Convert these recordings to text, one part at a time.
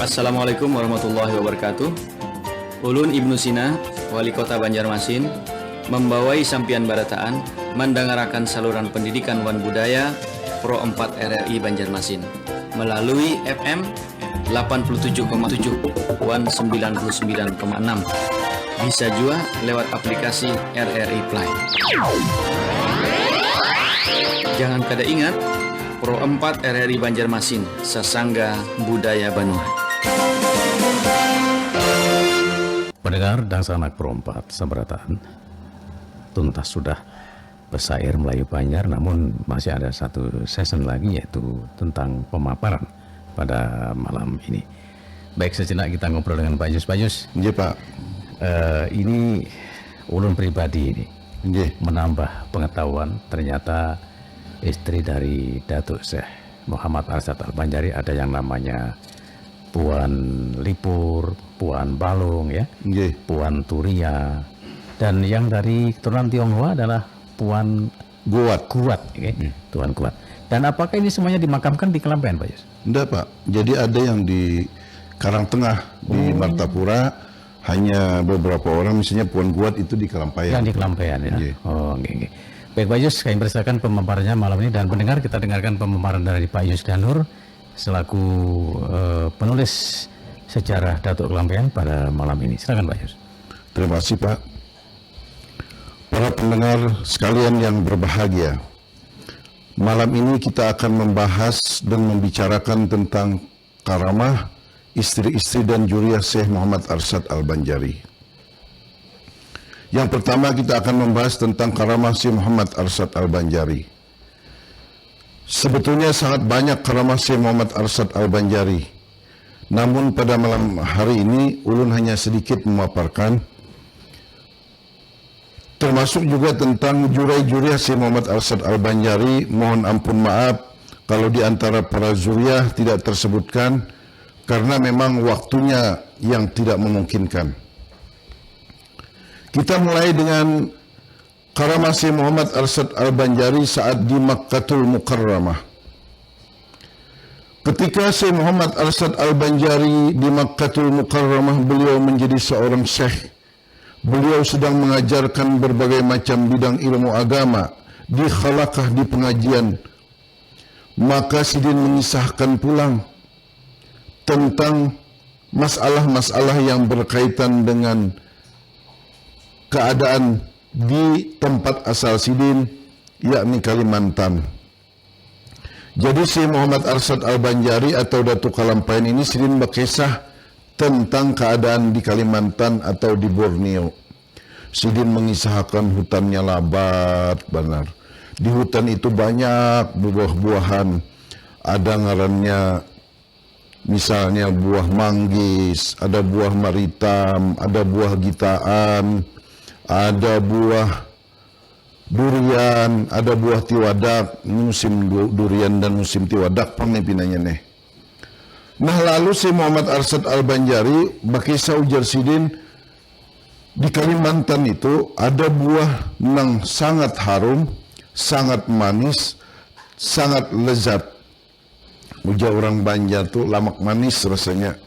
Assalamualaikum warahmatullahi wabarakatuh. Ulun Ibnu Sina, Wali Kota Banjarmasin, membawai sampian barataan mendengarakan saluran pendidikan wan budaya Pro 4 RRI Banjarmasin melalui FM 87,7 wan 99,6. Bisa juga lewat aplikasi RRI Play. Jangan kada ingat, Pro 4 RRI Banjarmasin, Sasangga Budaya Banua. Pendengar dan sanak Pro 4 Sabarataan, tuntas sudah Pesair Melayu Banjar, namun masih ada satu season lagi, yaitu tentang pemaparan pada malam ini. Baik, sejenak kita ngobrol dengan Pak Yus. Pak Yus, iya Pak. Ini ulun pribadi ini Iya. menambah pengetahuan, ternyata istri dari Datuk Syekh Muhammad Arsyad Al-Banjari ada yang namanya Puan Lipur, Puan Balung, ya, Iya. Puan Turia, dan yang dari keturunan Tionghoa adalah Puan Guat. ya, Tuan Kuat. Dan apakah ini semuanya dimakamkan di Kelampian, Pak Yus? Enggak Pak. Jadi ada yang di Karangtengah di Martapura, hanya beberapa orang, misalnya Puan Guat itu di Kalampayan. Yang di Kelampian, ya. Iya. Oh, oke. Baik, Pak Yus, kami persilakan pemaparannya malam ini, dan pendengar kita dengarkan pemaparan dari Pak Yus Danur selaku penulis sejarah Datuk Kelampian pada malam ini. Silakan Pak Yus. Terima kasih Pak. Para pendengar sekalian yang berbahagia, malam ini kita akan membahas dan membicarakan tentang karamah istri-istri dan juriah Syekh Muhammad Arsyad Al-Banjari. Yang pertama kita akan membahas tentang karamah Syekh Muhammad Arsyad Al-Banjari. Sebetulnya sangat banyak karamah Syekh Muhammad Arsyad Al-Banjari. Namun pada malam hari ini ulun hanya sedikit memaparkan, termasuk juga tentang juriah Syekh Muhammad Arsyad Al-Banjari. Mohon ampun maaf kalau di antara para juriah tidak tersebutkan, karena memang waktunya yang tidak memungkinkan. Kita mulai dengan karamah Syekh Muhammad Arsyad Al-Banjari saat di Makkatul Mukarramah. Ketika Syekh Muhammad Arsyad Al-Banjari di Makkatul Mukarramah, beliau menjadi seorang syekh. Beliau sedang mengajarkan berbagai macam bidang ilmu agama di khalaqah, di pengajian. Maka Sidin mengisahkan pulang tentang masalah-masalah yang berkaitan dengan keadaan di tempat asal Sidin, yakni Kalimantan. Jadi Syekh Muhammad Arsyad Al-Banjari atau Datuk Kalampayan ini Sidin berkisah tentang keadaan di Kalimantan atau di Borneo. Sidin mengisahkan hutannya lebat benar. Di hutan itu banyak buah-buahan. Ada ngarannya misalnya buah manggis, ada buah maritam, ada buah gitaan, ada buah durian, ada buah tiwadak. Ini musim durian dan musim tiwadak pang pinanya nih. Nah, lalu si Muhammad Arsyad Al-Banjari berkisah ujar Sidin, di Kalimantan itu ada buah yang sangat harum, sangat manis, sangat lezat. Ujar orang Banjar tuh lamak manis rasanya.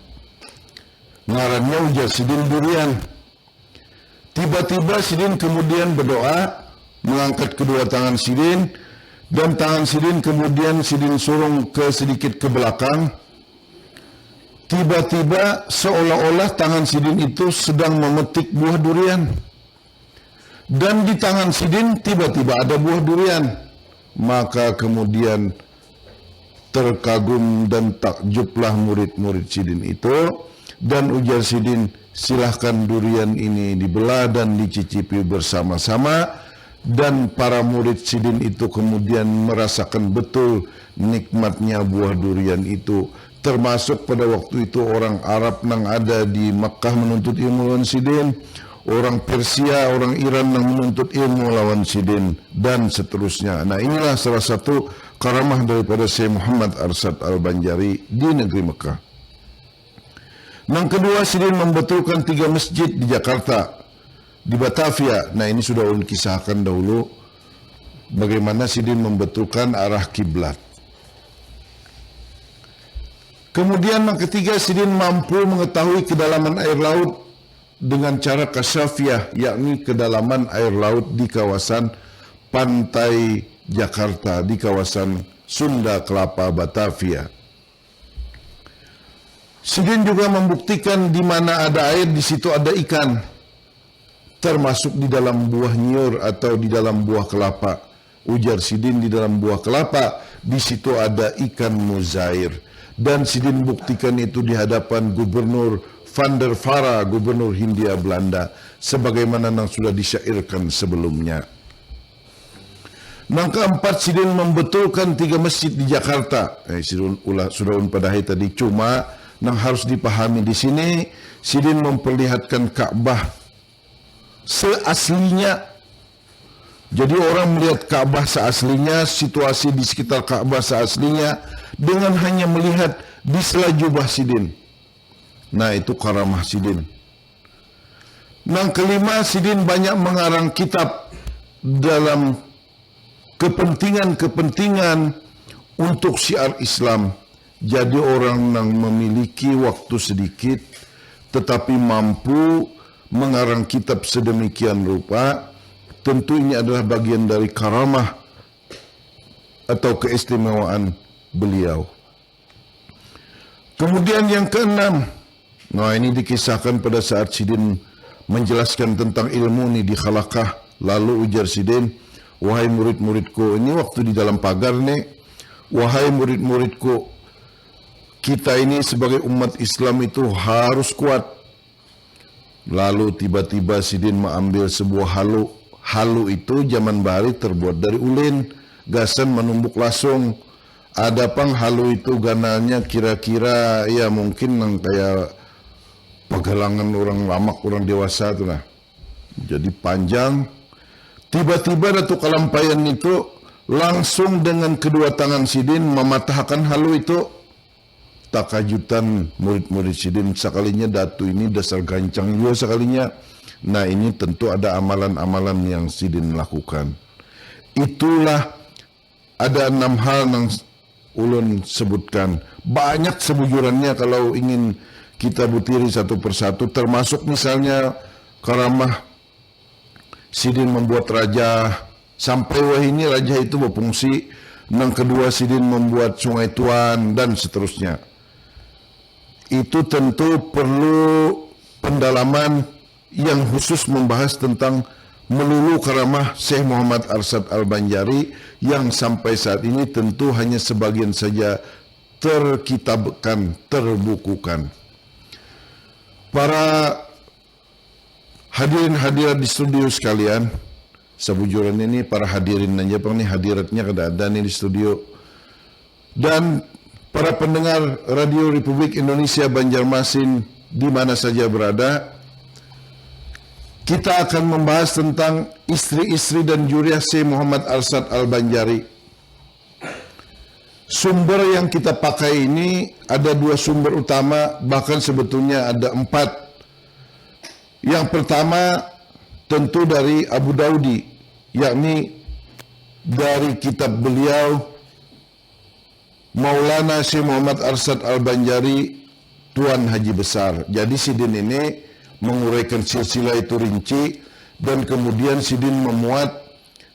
Ngarannya ujar Sidin durian. Tiba-tiba Sidin kemudian berdoa, mengangkat kedua tangan Sidin, dan tangan Sidin kemudian Sidin surung sedikit ke belakang. Tiba-tiba seolah-olah tangan Sidin itu sedang memetik buah durian. Dan di tangan Sidin tiba-tiba ada buah durian. Maka kemudian terkagum dan takjublah murid-murid Sidin itu. Dan ujar Sidin, silahkan durian ini dibelah dan dicicipi bersama-sama. Dan para murid Sidin itu kemudian merasakan betul nikmatnya buah durian itu. Termasuk pada waktu itu orang Arab yang ada di Makkah menuntut ilmu lawan Sidin, orang Persia, orang Iran yang menuntut ilmu lawan Sidin, dan seterusnya. Nah, inilah salah satu karamah daripada Syekh Muhammad Arsyad Al-Banjari di negeri Makkah. Yang kedua, Sidin membetulkan 3 masjid di Jakarta, di Batavia. Nah, ini sudah ulun kisahkan dahulu bagaimana Sidin membetulkan arah kiblat. Kemudian yang ketiga, Sidin mampu mengetahui kedalaman air laut dengan cara kasyafiyah, yakni kedalaman air laut di kawasan pantai Jakarta, di kawasan Sunda Kelapa Batavia. Sidin juga membuktikan di mana ada air, di situ ada ikan, termasuk di dalam buah nyiur atau di dalam buah kelapa. Ujar Sidin, di dalam buah kelapa, di situ ada ikan muzair. Dan Sidin buktikan itu di hadapan Gubernur Van der Vara, Gubernur Hindia Belanda, sebagaimana yang sudah disyairkan sebelumnya. Yang keempat, Sidin membetulkan 3 masjid di Jakarta. Sidin sudah unpadahi tadi, cuma yang harus dipahami di sini, Sidin memperlihatkan Ka'bah seaslinya. Jadi orang melihat Ka'bah seaslinya, situasi di sekitar Ka'bah seaslinya, dengan hanya melihat di sela jubah Sidin. Nah, itu karamah Sidin. Yang kelima, Sidin banyak mengarang kitab dalam kepentingan-kepentingan untuk syiar Islam. Jadi orang yang memiliki waktu sedikit tetapi mampu mengarang kitab sedemikian rupa, tentu ini adalah bagian dari karamah atau keistimewaan beliau. Kemudian yang keenam, nah ini dikisahkan pada saat Sidin menjelaskan tentang ilmu ini di Khalaqah. Lalu ujar Sidin, wahai murid-muridku, ini waktu di dalam pagar nih, wahai murid-muridku, kita ini sebagai umat Islam itu harus kuat. Lalu tiba-tiba Sidin mengambil sebuah halu. Halu itu zaman bahari terbuat dari ulin, gasan menumbuk lasung. Ada pang halu itu ganalnya kira-kira ya mungkin yang kayak pegalangan orang lamak, orang dewasa tu lah. Jadi panjang. Tiba-tiba Datuk Kalampayan itu langsung dengan kedua tangan Sidin mematahkan halu itu. Tak kajutan murid-murid Sidin, sekalinya Datu ini dasar gancang juga sekalinya. Nah, ini tentu ada amalan-amalan yang Sidin lakukan. Itulah ada 6 hal yang ulun sebutkan. Banyak sebujurannya kalau ingin kita butiri satu persatu, termasuk misalnya karamah Sidin membuat raja, sampai wah ini raja itu berfungsi. Yang kedua, Sidin membuat sungai Tuan dan seterusnya. Itu tentu perlu pendalaman yang khusus membahas tentang melulu karamah Syekh Muhammad Arsyad Al-Banjari yang sampai saat ini tentu hanya sebagian saja terkitabkan, terbukukan. Para hadirin-hadirat di studio sekalian, sebujuran ini para hadirin aja pang nih, hadiratnya kada ada nih di studio. Dan para pendengar Radio Republik Indonesia Banjarmasin di mana saja berada, kita akan membahas tentang istri-istri dan juriah Syekh Muhammad Arsyad Al-Banjari. Sumber yang kita pakai ini ada 2 sumber utama, bahkan sebetulnya ada 4. Yang pertama tentu dari Abu Daudi, yakni dari kitab beliau Maulana Syekh Muhammad Arsyad Al-Banjari, Tuan Haji Besar. Jadi Sidin ini menguraikan silsilah itu rinci, dan kemudian Sidin memuat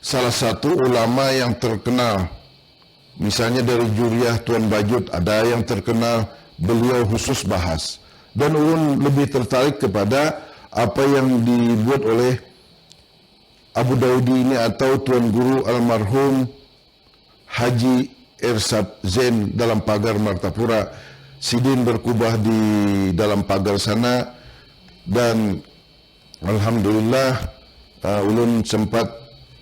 salah satu ulama yang terkenal. Misalnya dari juriah Tuan Bajut, ada yang terkenal, beliau khusus bahas. Dan ulun lebih tertarik kepada apa yang dibuat oleh Abu Daudi ini atau Tuan Guru Almarhum Haji Irsad Zain dalam pagar Martapura. Sidin berkubah di dalam pagar sana, dan alhamdulillah ulun sempat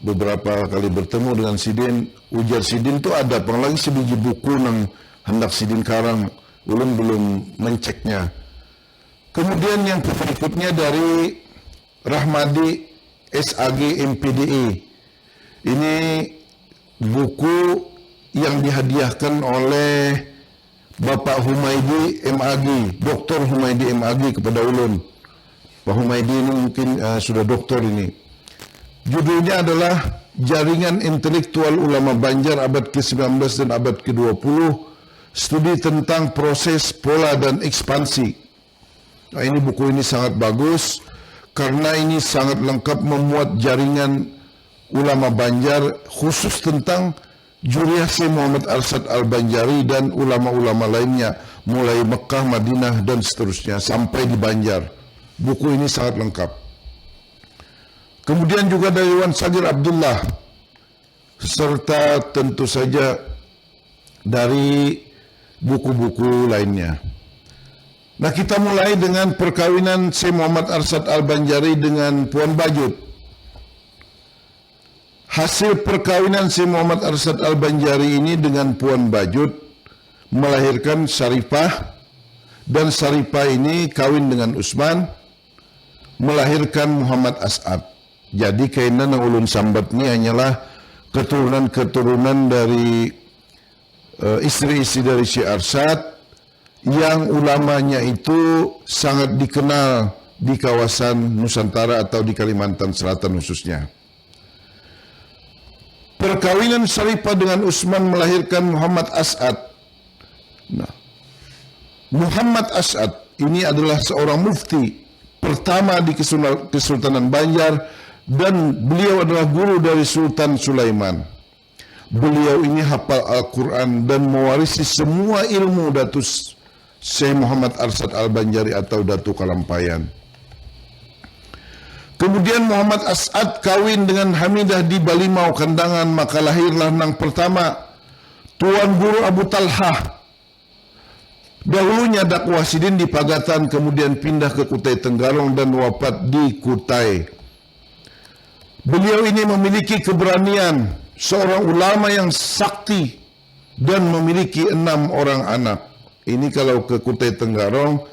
beberapa kali bertemu dengan Sidin. Ujar Sidin tu ada pang lagi sebiji buku nang hendak Sidin karang, ulun belum menceknya. Kemudian yang berikutnya dari Rahmadi SAG MPDE. Ini buku yang dihadiahkan oleh Bapak Humaydi MAG, Dr. Humaydi MAG kepada ulun. Pak Humaydi ini mungkin sudah doktor ini. Judulnya adalah Jaringan Intelektual Ulama Banjar abad ke-19 dan abad ke-20 studi tentang proses, pola, dan ekspansi. Nah, ini buku ini sangat bagus karena ini sangat lengkap memuat jaringan ulama Banjar khusus tentang Juriah Syekh Muhammad Arsyad Al-Banjari dan ulama-ulama lainnya mulai Mekah, Madinah, dan seterusnya sampai di Banjar. Buku ini sangat lengkap. Kemudian juga dari Wan Sagir Abdullah, serta tentu saja dari buku-buku lainnya. Nah, kita mulai dengan perkawinan Syekh Muhammad Arsyad Al-Banjari dengan Puan Bajut. Hasil perkawinan Syekh Muhammad Arsyad Al-Banjari ini dengan Puan Bajut melahirkan Syarifah, dan Syarifah ini kawin dengan Usman, melahirkan Muhammad As'ad. Jadi kainan yang ulun sambat ini hanyalah keturunan-keturunan dari istri-istri dari Syekh Arsyad yang ulamanya itu sangat dikenal di kawasan Nusantara atau di Kalimantan Selatan khususnya. Perkawinan Syarifah dengan Usman melahirkan Muhammad As'ad. Nah, Muhammad As'ad ini adalah seorang mufti pertama di Kesultanan Banjar, dan beliau adalah guru dari Sultan Sulaiman. Beliau ini hafal Al-Quran dan mewarisi semua ilmu Datus Syekh Muhammad Arsyad Al-Banjari atau Datu Kalampayan. Kemudian Muhammad As'ad kawin dengan Hamidah di Balimau Kandangan, maka lahirlah nang pertama Tuan Guru Abu Talhah. Dahulunya dakwah Sidin di Pagatan, kemudian pindah ke Kutai Tenggarong dan wafat di Kutai. Beliau ini memiliki keberanian, seorang ulama yang sakti dan memiliki 6 orang anak. Ini kalau ke Kutai Tenggarong,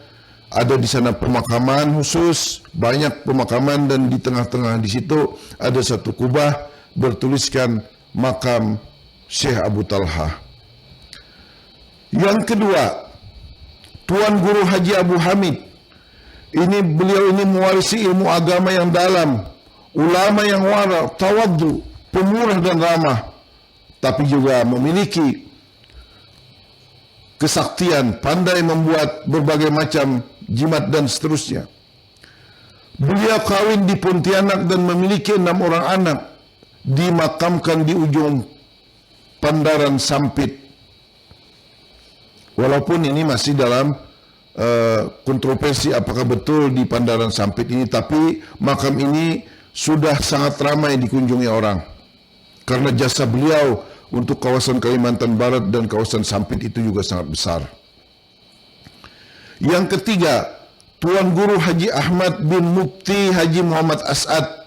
ada di sana pemakaman khusus, banyak pemakaman, dan di tengah-tengah di situ ada satu kubah bertuliskan makam Syekh Abu Talhah. Yang kedua, Tuan Guru Haji Abu Hamid. Beliau ini mewarisi ilmu agama yang dalam, ulama yang wara, tawaddu, pemurah dan ramah, tapi juga memiliki kesaktian, pandai membuat berbagai macam jimat dan seterusnya. Beliau kawin di Pontianak dan memiliki 6 orang anak, dimakamkan di ujung Pandaran Sampit. Walaupun ini masih dalam kontroversi apakah betul di Pandaran Sampit ini, tapi makam ini sudah sangat ramai dikunjungi orang karena jasa beliau untuk kawasan Kalimantan Barat dan kawasan Sampit itu juga sangat besar. Yang ketiga, Tuan Guru Haji Ahmad bin Mufti Haji Muhammad As'ad.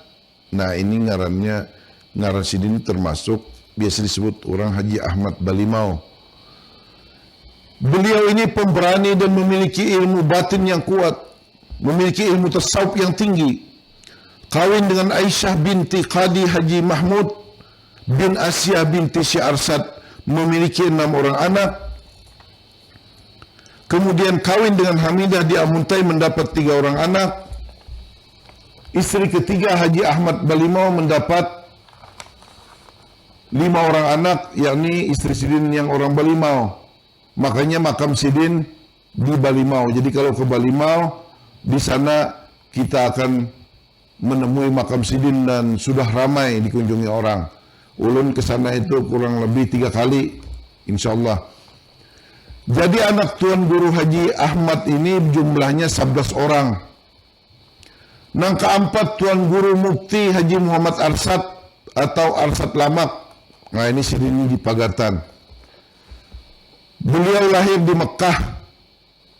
Nah, ini ngaran sini termasuk biasa disebut orang Haji Ahmad Balimau. Beliau ini pemberani dan memiliki ilmu batin yang kuat, memiliki ilmu tasawuf yang tinggi. Kawin dengan Aisyah binti Qadi Haji Mahmud bin Asia binti Syekh Arsyad, memiliki 6 orang anak. Kemudian kawin dengan Hamidah di Amuntai, mendapat 3 orang anak. Istri ketiga Haji Ahmad Balimau mendapat 5 orang anak, yakni istri Sidin yang orang Balimau. Makanya makam Sidin di Balimau. Jadi kalau ke Balimau, di sana kita akan menemui makam Sidin dan sudah ramai dikunjungi orang. Ulun ke sana itu kurang lebih 3 kali, insyaallah. Jadi anak Tuan Guru Haji Ahmad ini jumlahnya 11 orang. Nang keempat Tuan Guru Mufti Haji Muhammad Arsyad atau Arsyad Lamak. Nah, ini Sidin di Pagatan. Beliau lahir di Mekah.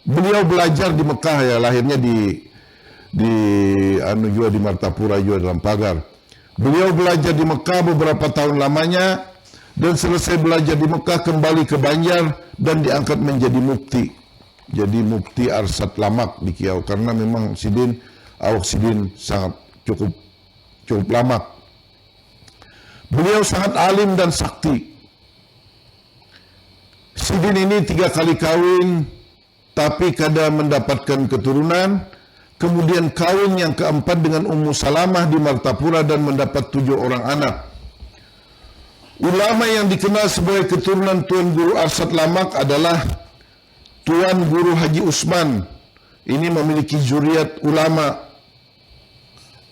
Beliau belajar di Mekah, ya, lahirnya di Martapura juga dalam pagar. Beliau belajar di Mekah beberapa tahun lamanya, dan selesai belajar di Mekah kembali ke Banjar dan diangkat menjadi mufti. Jadi Mufti Arsyad Lamak di Kiau, karena memang awak Sidin sangat cukup lamak. Beliau sangat alim dan sakti. Sidin ini 3 kali kawin, tapi kada mendapatkan keturunan. Kemudian kawin yang keempat dengan Ummu Salamah di Martapura dan mendapat 7 orang anak. Ulama yang dikenal sebagai keturunan Tuan Guru Arsyad Lamak adalah Tuan Guru Haji Usman. Ini memiliki zuriat ulama.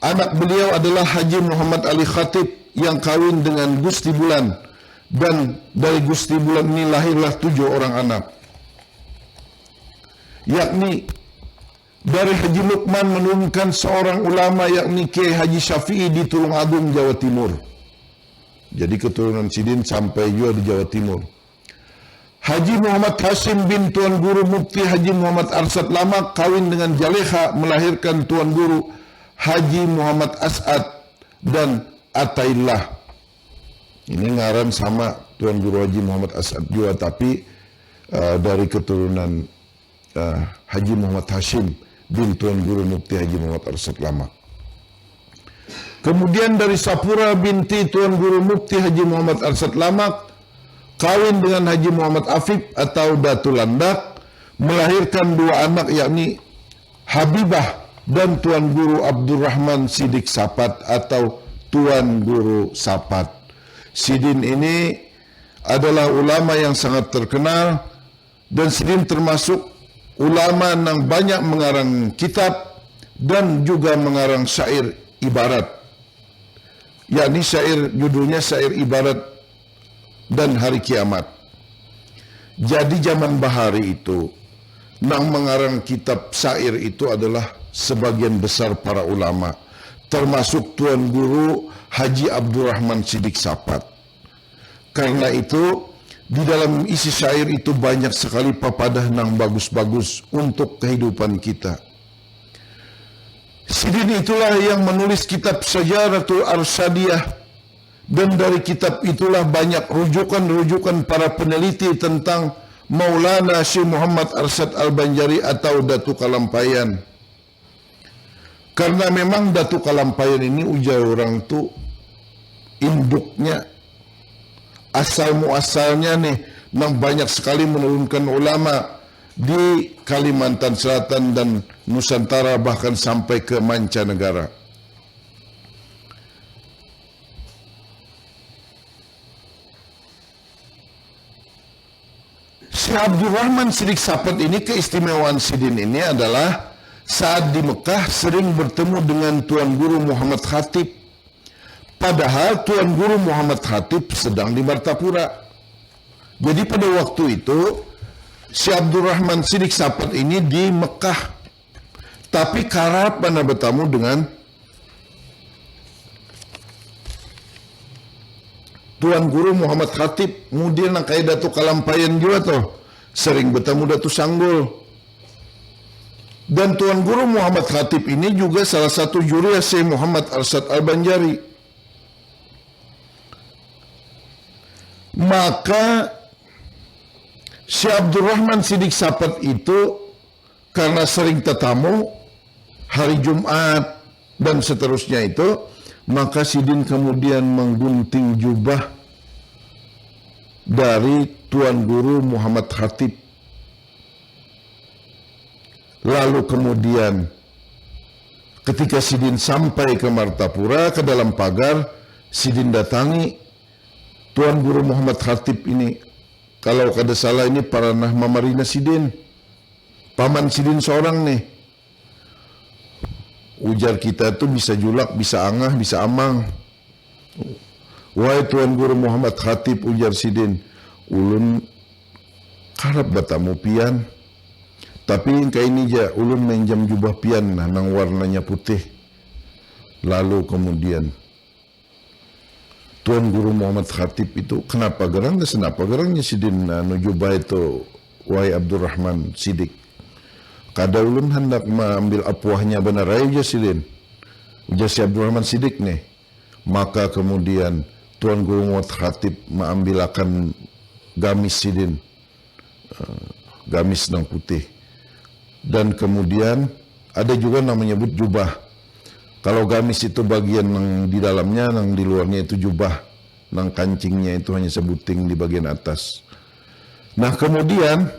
Anak beliau adalah Haji Muhammad Ali Khatib yang kawin dengan Gusti Bulan, dan dari Gusti Bulan ini lahirlah 7 orang anak, yakni dari Haji Lukman menurunkan seorang ulama yakni Kiai Haji Syafi'i di Tulungagung, Jawa Timur. Jadi keturunan Sidin sampai juga di Jawa Timur. Haji Muhammad Hashim bin Tuan Guru Mufti Haji Muhammad Arsyad Lamak kawin dengan Jaleha melahirkan Tuan Guru Haji Muhammad As'ad dan Ataillah. Ini ngaran sama Tuan Guru Haji Muhammad As'ad juga, tapi dari keturunan Haji Muhammad Hashim bin Tuan Guru Mufti Haji Muhammad Arsyad Lamak. Kemudian dari Sapura binti Tuan Guru Mufti Haji Muhammad Arsyad Lamak kawin dengan Haji Muhammad Afif atau Datu Landak, melahirkan 2 anak yakni Habibah dan Tuan Guru Abdurrahman Sidik Sapat atau Tuan Guru Sapat. Sidin ini adalah ulama yang sangat terkenal, dan Sidin termasuk ulama yang banyak mengarang kitab dan juga mengarang syair ibarat, yakni syair judulnya Syair Ibarat dan Hari Kiamat. Jadi zaman bahari itu nang mengarang kitab syair itu adalah sebagian besar para ulama, termasuk Tuan Guru Haji Abdurrahman Sidik Sapat. Karena itu di dalam isi syair itu banyak sekali papadah nang bagus-bagus untuk kehidupan kita. Sidin itulah yang menulis kitab Syajaratul Arsyadiyah, dan dari kitab itulah banyak rujukan-rujukan para peneliti tentang Maulana Syekh Muhammad Arsyad Al-Banjari atau Datu Kalampayan. Karena memang Datu Kalampayan ini ujar orang tuh induknya, asal muasalnya nih, nang banyak sekali menurunkan ulama di Kalimantan Selatan dan Nusantara, bahkan sampai ke mancanegara. Syekh Abdurrahman Sidik Sapat ini, keistimewaan Sidin ini adalah saat di Mekah sering bertemu dengan Tuan Guru Muhammad Khatib. Padahal Tuan Guru Muhammad Khatib sedang di Martapura. Jadi pada waktu itu Syekh Abdurrahman Sidik Sapat ini di Mekah, tapi karap mana bertemu dengan Tuan Guru Muhammad Khatib. Kemudian kayak Datu Kalampayan juga tuh, sering bertemu Datu Sanggul. Dan Tuan Guru Muhammad Khatib ini juga salah satu juriah Syekh Muhammad Arsyad Al-Banjari. Maka Syekh Abdurrahman Sidik Sapat itu karena sering tetamu hari Jumat dan seterusnya itu, maka Sidin kemudian menggunting jubah dari Tuan Guru Muhammad Khatib. Lalu kemudian ketika Sidin sampai ke Martapura, ke dalam pagar, Sidin datangi Tuan Guru Muhammad Khatib ini. Kalau kada salah ini paranah mamarina Sidin, paman Sidin seorang nih. Ujar kita tuh bisa julak, bisa angah, bisa amang. Wahai Tuan Guru Muhammad Khatib, ujar Sidin, ulun karap batamu pian, tapi kayak ini aja ulun menjam jubah pian nah, nang warnanya putih. Lalu kemudian Tuan Guru Muhammad Khatib itu, kenapa gerangnya Sidin nujubah itu, wahai Abdurrahman Sidik? Kada ulun hendak mengambil apuahnya benar aja Sidin, ujar si Abdurrahman Sidik nih. Maka kemudian Tuan Guru Muhammad Khatib mengambilkan gamis Sidin, gamis nang putih. Dan kemudian ada juga namanya menyebut jubah. Kalau gamis itu bagian yang di dalamnya, yang di luarnya itu jubah, nang kancingnya itu hanya sebuting di bagian atas. Nah kemudian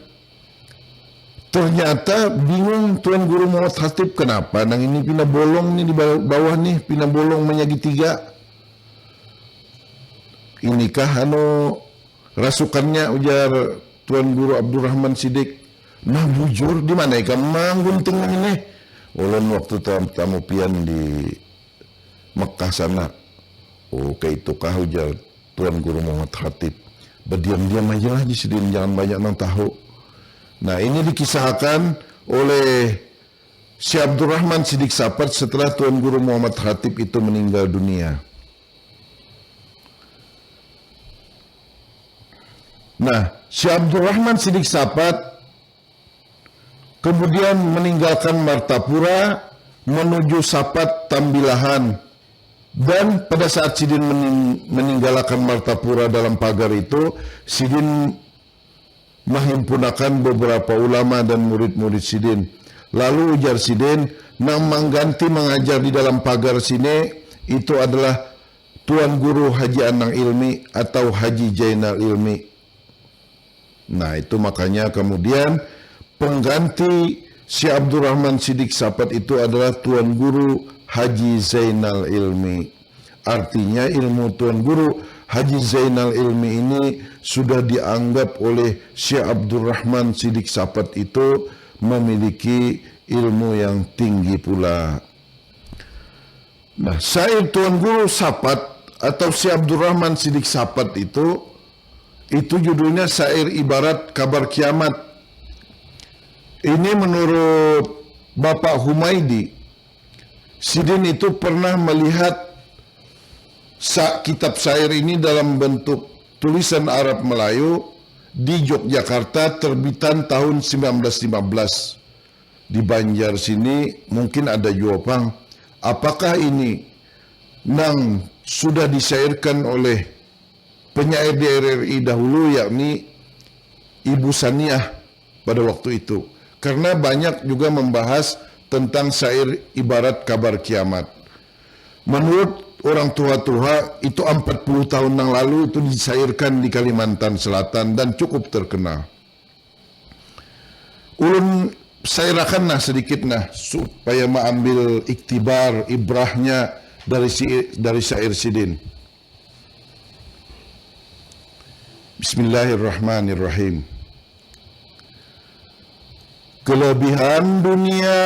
ternyata bingung Tuan Guru Muhammad Khatib, kenapa nang ini pindah bolong nih di bawah nih, pindah bolong menyagi 3. inikah rasukannya, ujar Tuan Guru Abdurrahman Siddiq. Nah bujur di mana ikan manggunting ini? Ulun waktu tamu pian di Mekah sana. Oh kayak itu kah, ujar Tuan Guru Muhammad Khatib. Berdiam-diam aja lah Sidin, jangan banyak nang tahu. Nah ini dikisahkan oleh Syekh Abdurrahman Siddiq Sapat setelah Tuan Guru Muhammad Khatib itu meninggal dunia. Nah, Syekh Abdurrahman Siddiq Sapat kemudian meninggalkan Martapura menuju Sapat Tambilahan, dan pada saat Sidin meninggalkan Martapura dalam pagar itu, Sidin menghimpunakan beberapa ulama dan murid-murid Sidin. Lalu ujar Sidin, nang mengganti mengajar di dalam pagar sini itu adalah Tuan Guru Haji Anang Ilmi atau Haji Jainal Ilmi. Nah itu makanya kemudian pengganti Syekh Abdurrahman Siddiq Sapat itu adalah Tuan Guru Haji Zainal Ilmi. Artinya ilmu Tuan Guru Haji Zainal Ilmi ini sudah dianggap oleh Syekh Abdurrahman Siddiq Sapat itu memiliki ilmu yang tinggi pula. Nah, syair Tuan Guru Sapat atau Syekh Abdurrahman Siddiq Sapat itu judulnya Syair Ibarat Kabar Kiamat. Ini menurut Bapak Humaidi, Sidin itu pernah melihat kitab syair ini dalam bentuk tulisan Arab Melayu di Yogyakarta terbitan tahun 1915. Di Banjar sini mungkin ada jawaban, apakah ini nang sudah disyairkan oleh penyair di RRI dahulu, yakni Ibu Saniah pada waktu itu. Karena banyak juga membahas tentang syair ibarat kabar kiamat. Menurut orang tua-tua itu 40 tahun yang lalu itu disyairkan di Kalimantan Selatan dan cukup terkenal. Ulun syairakan sedikit supaya mengambil iktibar ibrahnya dari syair Sidin. Bismillahirrahmanirrahim. Kelebihan dunia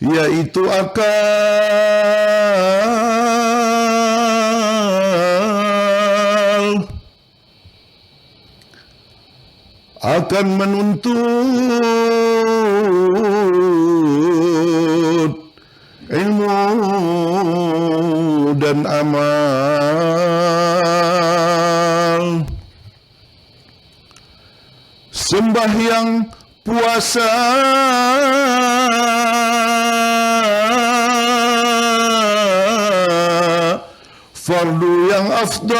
yaitu akal akan menuntut ilmu dan amal, sembahyang puasa fardu yang afdal,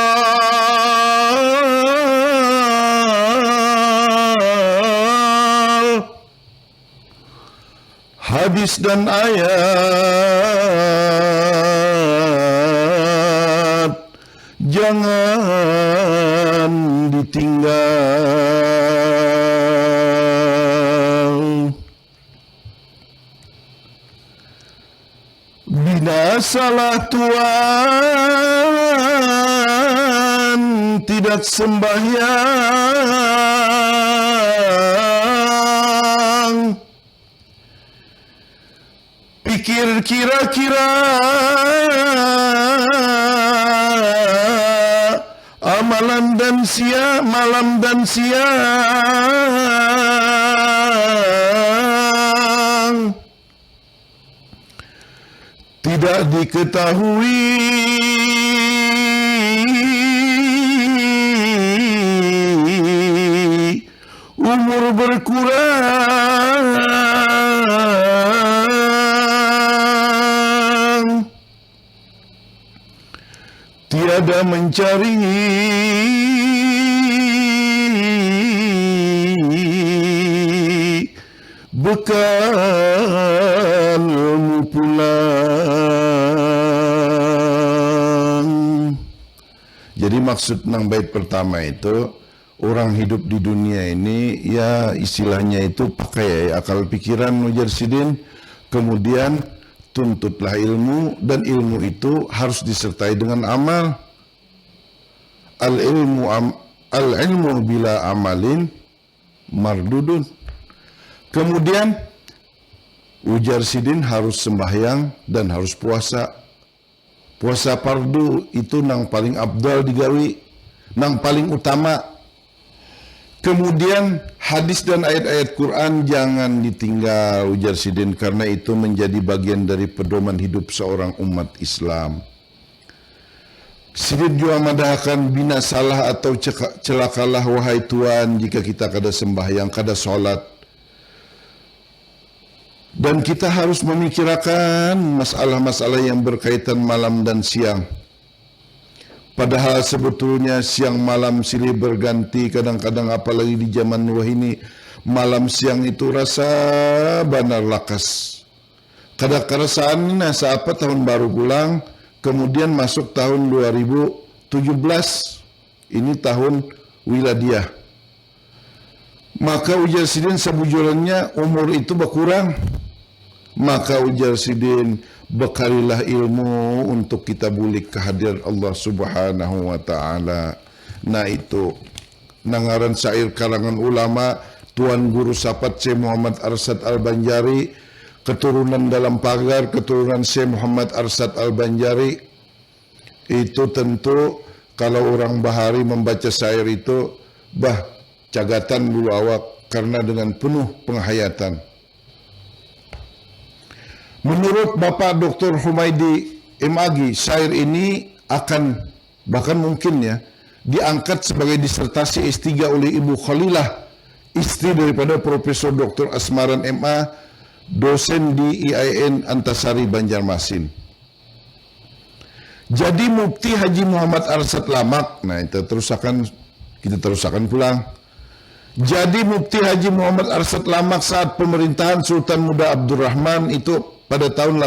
hadis dan ayat jangan ditinggal. Bila salah Tuhan tidak sembahyang, pikir kira-kira amalan dan malam dan siang tidak diketahui umur berkurang, tiada mencari bekalmu pulang. Jadi maksud nang bait pertama itu, orang hidup di dunia ini ya istilahnya itu pakai akal pikiran, ujar Sidin, kemudian tuntutlah ilmu, dan ilmu itu harus disertai dengan amal. Al-ilmu bila amalin mardudun. Kemudian ujar Sidin harus sembahyang dan harus puasa. Puasa fardu itu nang paling abdal digawi, nang paling utama. Kemudian hadis dan ayat-ayat Quran jangan ditinggal, ujar Sidin, karena itu menjadi bagian dari pedoman hidup seorang umat Islam. Sidin juga madahkan bina salah atau celakalah wahai Tuhan jika kita kada sembahyang, kada solat. Dan kita harus memikirkan masalah-masalah yang berkaitan malam dan siang. Padahal sebetulnya siang malam silih berganti, kadang-kadang apalagi di zaman Nuh ini, malam siang itu rasa benar lakas. Kadang-kadang ini nasa apa tahun baru pulang, kemudian masuk tahun 2017, ini tahun wiladiah. Maka ujar Sidin sebujurannya umur itu berkurang. Maka ujar Sidin, bekalilah ilmu untuk kita bulik kehadiran Allah Subhanahu wa Ta'ala. Nah itu nangaran syair kalangan ulama Tuan Guru Sapat Syekh Muhammad Arsyad Al-Banjari, keturunan dalam pagar keturunan Syekh Muhammad Arsyad Al-Banjari. Itu tentu kalau orang bahari membaca syair itu cagatan bulu awak, karena dengan penuh penghayatan. Menurut Bapak Dr. Humaydi M.Agi, syair ini akan bahkan mungkin ya diangkat sebagai disertasi S3 oleh Ibu Khalilah, istri daripada Profesor Dr. Asmaran MA, dosen di IAIN Antasari Banjarmasin. Jadi Mufti Haji Muhammad Arsyad Lamak, nah kita terusakan pulang. Jadi Mufti Haji Muhammad Arsyad Lamak saat pemerintahan Sultan Muda Abdurrahman itu pada tahun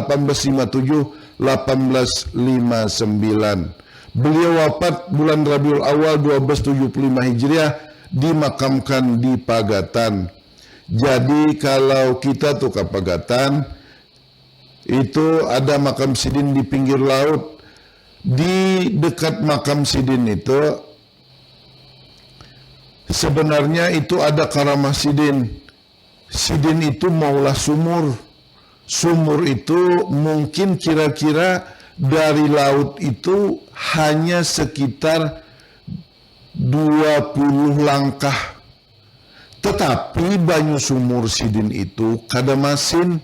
1857-1859. Beliau wafat bulan Rabiul Awal 1275 Hijriah, dimakamkan di Pagatan. Jadi kalau kita tuh ke Pagatan, itu ada makam Sidin di pinggir laut. Di dekat makam Sidin itu sebenarnya itu ada karamah Sidin. Sidin itu maulah sumur. Sumur itu mungkin kira-kira dari laut itu hanya sekitar 20 langkah. Tetapi banyu sumur Sidin itu kada masin.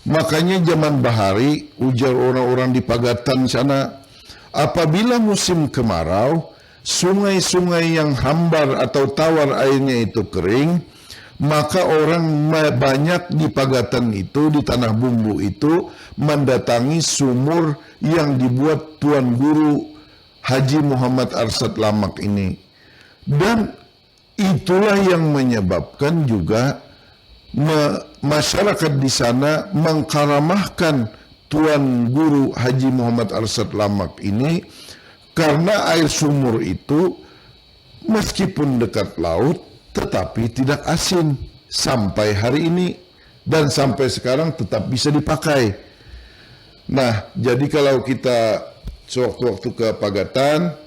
Makanya zaman bahari, ujar orang-orang di Pagatan sana, apabila musim kemarau, sungai-sungai yang hambar atau tawar airnya itu kering, maka orang banyak di Pagatan itu, di Tanah Bumbu itu, mendatangi sumur yang dibuat Tuan Guru Haji Muhammad Arsyad Lamak ini. Dan itulah yang menyebabkan juga masyarakat di sana mengkaramahkan Tuan Guru Haji Muhammad Arsyad Lamak ini, karena air sumur itu meskipun dekat laut, tetapi tidak asin sampai hari ini, dan sampai sekarang tetap bisa dipakai. Nah, jadi kalau kita sewaktu-waktu ke Pagatan,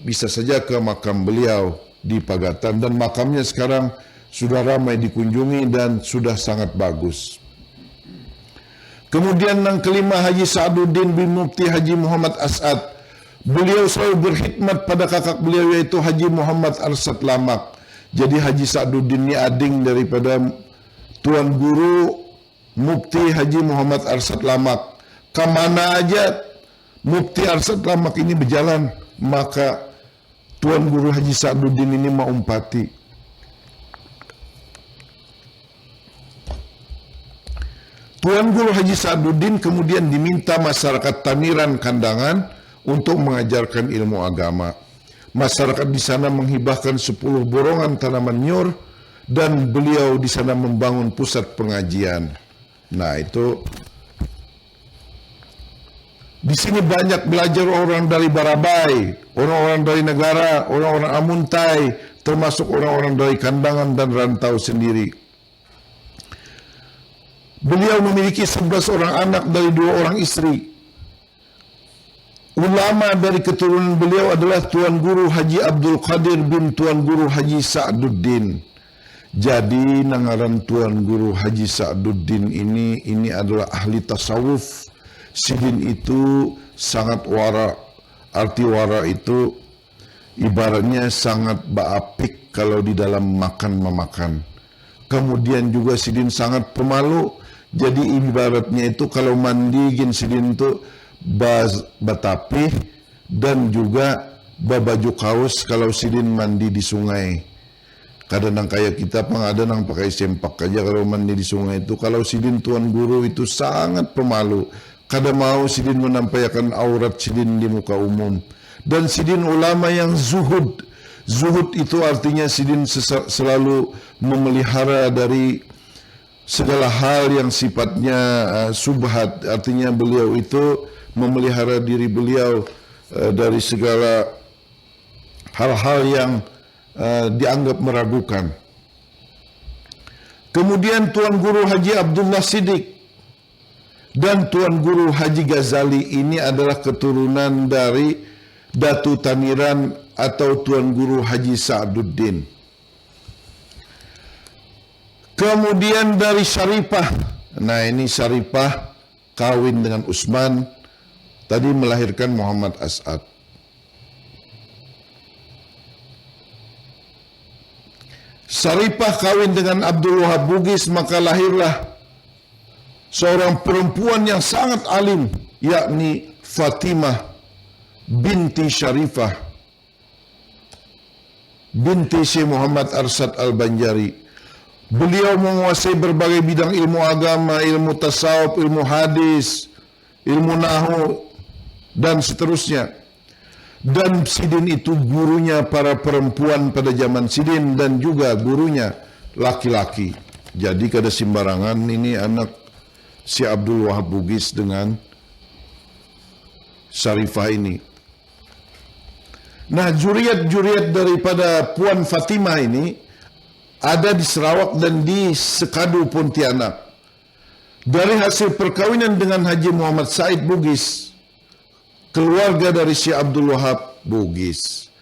bisa saja ke makam beliau di Pagatan, dan makamnya sekarang sudah ramai dikunjungi dan sudah sangat bagus. Kemudian yang kelima, Haji Sa'aduddin bin Mufti Haji Muhammad As'ad. Beliau selalu berkhidmat pada kakak beliau yaitu Haji Muhammad Arsyad Lamak. Jadi Haji Sa'aduddin ini ading daripada Tuan Guru Mufti Haji Muhammad Arsyad Lamak. Kemana aja Mufti Arsyad Lamak ini berjalan, maka Tuan Guru Haji Sa'aduddin ini mengumpati. Tuan Guru Haji Sa'aduddin kemudian diminta masyarakat Tamiran Kandangan untuk mengajarkan ilmu agama. Masyarakat di sana menghibahkan 10 borongan tanaman nyur, dan beliau di sana membangun pusat pengajian. Nah itu di sini banyak belajar orang dari Barabai, orang-orang dari negara, orang-orang Amuntai, termasuk orang-orang dari Kandangan dan rantau sendiri. Beliau memiliki 11 orang anak dari 2 orang istri. Ulama dari keturunan beliau adalah Tuan Guru Haji Abdul Qadir bin Tuan Guru Haji Sa'duddin. Jadi nangaran Tuan Guru Haji Sa'duddin ini adalah ahli tasawuf. Sidin itu sangat wara. Arti wara itu ibaratnya sangat baapik kalau di dalam makan-memakan. Kemudian juga Sidin sangat pemalu. Jadi ibaratnya itu kalau mandi gin Sidin itu batapih dan juga babaju kaos kalau Sidin mandi di sungai. Kadang kayak kita ada nang pakai sempak aja kalau mandi di sungai itu. Kalau Sidin Tuan Guru itu sangat pemalu. Kadang mau Sidin menampakkan aurat Sidin di muka umum. Dan Sidin ulama yang zuhud. Zuhud itu artinya Sidin selalu memelihara dari segala hal yang sifatnya subhat. Artinya beliau itu memelihara diri beliau dari segala hal-hal yang dianggap meragukan. Kemudian Tuan Guru Haji Abdullah Siddiq dan Tuan Guru Haji Ghazali ini adalah keturunan dari Datu Tamiran atau Tuan Guru Haji Sa'duddin. Kemudian dari Syarifah. Nah, ini Syarifah kawin dengan Utsman, tadi melahirkan Muhammad As'ad. Syarifah kawin dengan Abdul Wahab Bugis, maka lahirlah seorang perempuan yang sangat alim, yakni Fatimah binti Syarifah binti Syekh Muhammad Arsyad Al-Banjari. Beliau menguasai berbagai bidang ilmu agama, ilmu tasawuf, ilmu hadis, ilmu nahu, dan seterusnya. Dan Sidin itu gurunya para perempuan pada zaman Sidin dan juga gurunya laki-laki. Jadi kada sembarangan ini anak si Abdul Wahab Bugis dengan Syarifah ini. Nah, juriat-juriat daripada Puan Fatimah ini ada di Sarawak dan di Sekadu Pontianak. Dari hasil perkawinan dengan Haji Muhammad Said Bugis, keluarga dari Syekh Abdul Wahab Bugis.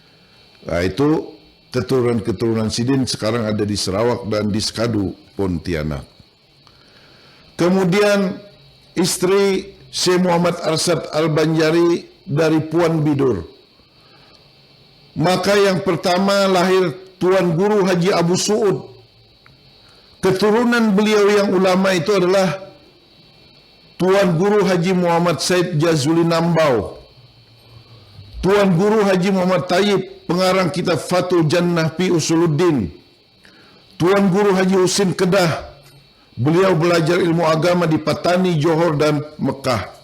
Nah, itu keturunan-keturunan Sidin sekarang ada di Sarawak dan di Sekadu Pontianak. Kemudian istri Syekh Muhammad Arsyad Al-Banjari dari Puan Bidur. Maka yang pertama lahir Tuan Guru Haji Abu Su'ud. Keturunan beliau yang ulama itu adalah Tuan Guru Haji Muhammad Said Jazuli Nambau, Tuan Guru Haji Muhammad Tayyib, pengarang kitab Fathul Jannah Fi Usuluddin, Tuan Guru Haji Husin Kedah. Beliau belajar ilmu agama di Patani, Johor dan Mekah.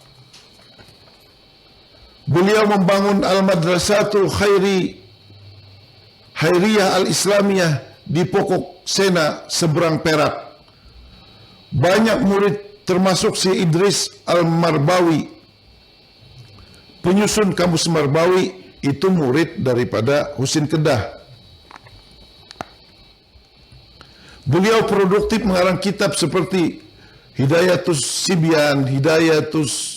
Beliau membangun Al-Madrasatul Khairiyah Al-Islamiyah di Pokok Sena, seberang Perak. Banyak murid termasuk si Idris Al-Marbawi, penyusun kamus Marbawi, itu murid daripada Husin Kedah. Beliau produktif mengarang kitab seperti Hidayatus Sibyan, Hidayatus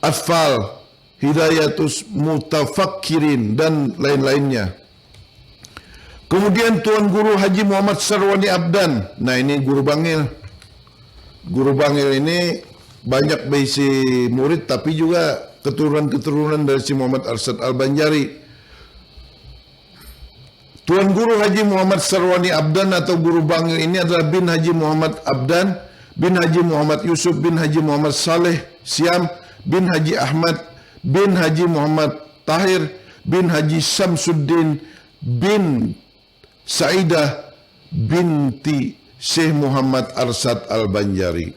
Atfal, Hidayatus Mutafakkirin, dan lain-lainnya. Kemudian Tuan Guru Haji Muhammad Sarwani Abdan. Nah, ini guru bangil. Guru bangil ini banyak besi murid, tapi juga keturunan-keturunan dari si Muhammad Arsyad Al-Banjari. Tuan Guru Haji Muhammad Sarwani Abdan atau guru bangil ini adalah bin Haji Muhammad Abdan, bin Haji Muhammad Yusuf, bin Haji Muhammad Saleh Siam, bin Haji Ahmad, bin Haji Muhammad Tahir, bin Haji Syamsuddin, bin Saidah binti Syekh Muhammad Arsyad Al-Banjari.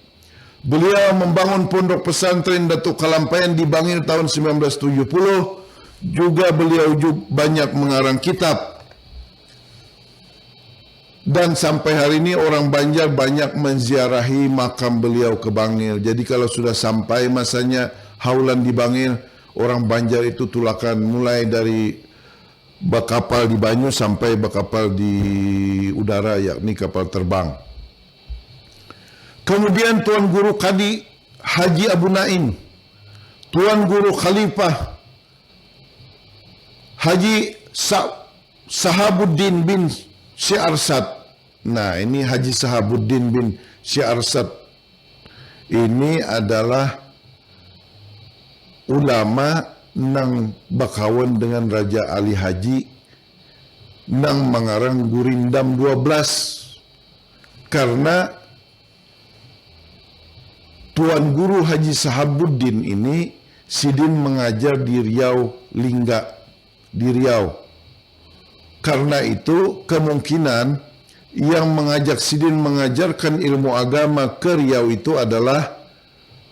Beliau membangun pondok pesantren Datuk Kalampayan di Bangil tahun 1970. Juga beliau banyak mengarang kitab. Dan sampai hari ini orang Banjar banyak menziarahi makam beliau ke Bangil. Jadi kalau sudah sampai masanya haulan di Bangil, orang Banjar itu tulakan mulai dari bakapal di banyu sampai bakapal di udara, yakni kapal terbang. Kemudian Tuan Guru Kadi Haji Abu Naim, Tuan Guru Khalifah Haji Sahabuddin bin Syekh Arsad. Nah, ini Haji Sahabuddin bin Syekh Arsad. Ini adalah ulama nang bakawan dengan Raja Ali Haji nang mengarang Gurindam 12. Karena Tuan Guru Haji Sahabuddin ini sidin mengajar di Riau Lingga, di Riau. Karena itu kemungkinan yang mengajak sidin mengajarkan ilmu agama ke Riau itu adalah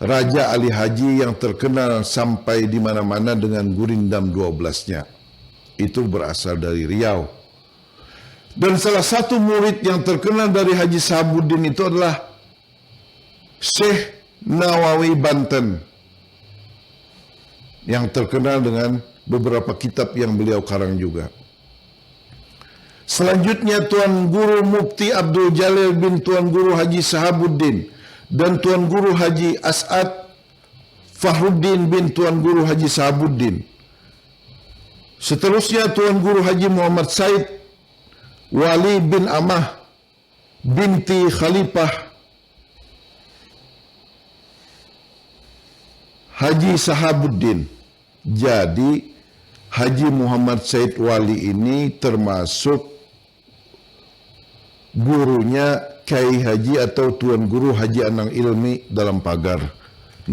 Raja Ali Haji yang terkenal sampai di mana-mana dengan Gurindam 12-nya. Itu berasal dari Riau. Dan salah satu murid yang terkenal dari Haji Sahabuddin itu adalah Syekh Nawawi Banten, yang terkenal dengan beberapa kitab yang beliau karang juga. Selanjutnya Tuan Guru Mufti Abdul Jalil bin Tuan Guru Haji Sahabuddin dan Tuan Guru Haji As'ad Fahruddin bin Tuan Guru Haji Sahabuddin. Seterusnya Tuan Guru Haji Muhammad Said Wali bin Amah binti Khalifah Haji Sahabuddin. Jadi Haji Muhammad Said Wali ini termasuk gurunya Kiai Haji atau Tuan Guru Haji Anang Ilmi dalam pagar.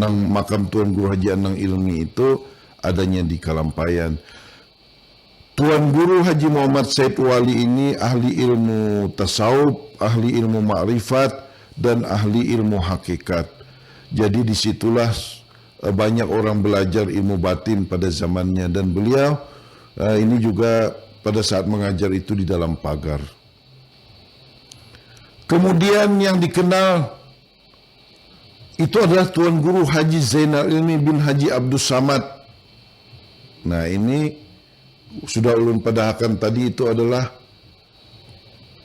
Nang makam Tuan Guru Haji Anang Ilmi itu adanya di Kalampayan. Tuan Guru Haji Muhammad Said Wali ini ahli ilmu tasawuf, ahli ilmu ma'rifat, dan ahli ilmu hakikat. Jadi disitulah banyak orang belajar ilmu batin pada zamannya, dan beliau ini juga pada saat mengajar itu di dalam pagar. Kemudian yang dikenal itu adalah Tuan Guru Haji Zainal Ilmi bin Haji Abdus Samad. Nah, ini sudah ulun padahakan tadi, itu adalah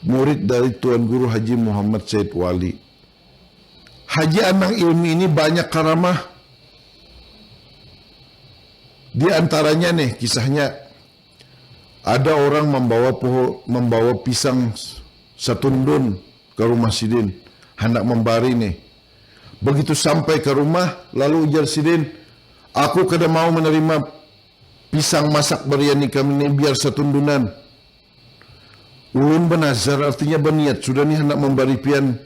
murid dari Tuan Guru Haji Muhammad Said Wali. Haji Anang Ilmi ini banyak karamah. Di antaranya nih kisahnya, ada orang membawa pisang satundun ke rumah sidin, hendak membari nih. Begitu sampai ke rumah, lalu ujar sidin, aku kada mau menerima pisang masak barian kami ini biar satundunan. Ulun benazar, artinya berniat, sudah nih hendak membari pian,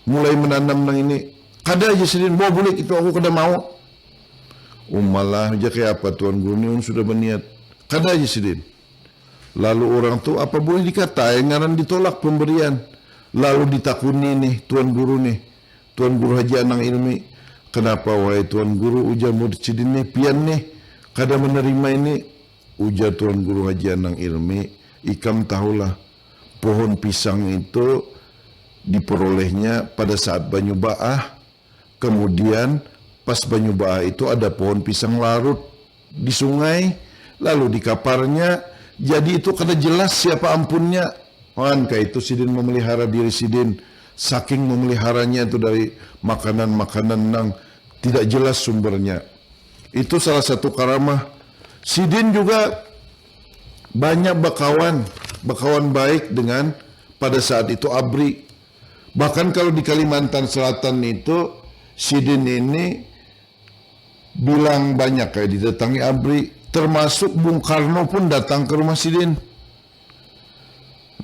mulai menanam nang ini. Kada aja sidin, bawa bulik itu aku kada mau. Malah aja kayak apa Tuan Guru ini sudah berniat. Kada aja sidin. Lalu orang tu apa boleh dikata, ngaran ditolak pemberian. Lalu ditakuni nih Tuan Guru nih, Tuan Guru Haji Anang Ilmi, kenapa wahai Tuan Guru ujar murid sidin nih pian nih kada menerima ini? Ujar Tuan Guru Haji Anang Ilmi, ikam tahulah pohon pisang itu diperolehnya pada saat Banyu Baah. Kemudian pas Banyu Baah itu ada pohon pisang larut di sungai, lalu di kaparnya. Jadi itu kada jelas siapa ampunnya. Kayak itu sidin memelihara diri sidin, saking memeliharanya itu dari makanan-makanan yang tidak jelas sumbernya. Itu salah satu karamah. Sidin juga banyak bakawan baik dengan pada saat itu ABRI. Bahkan kalau di Kalimantan Selatan itu sidin ini bilang banyak kayak didatangi ABRI, termasuk Bung Karno pun datang ke rumah sidin.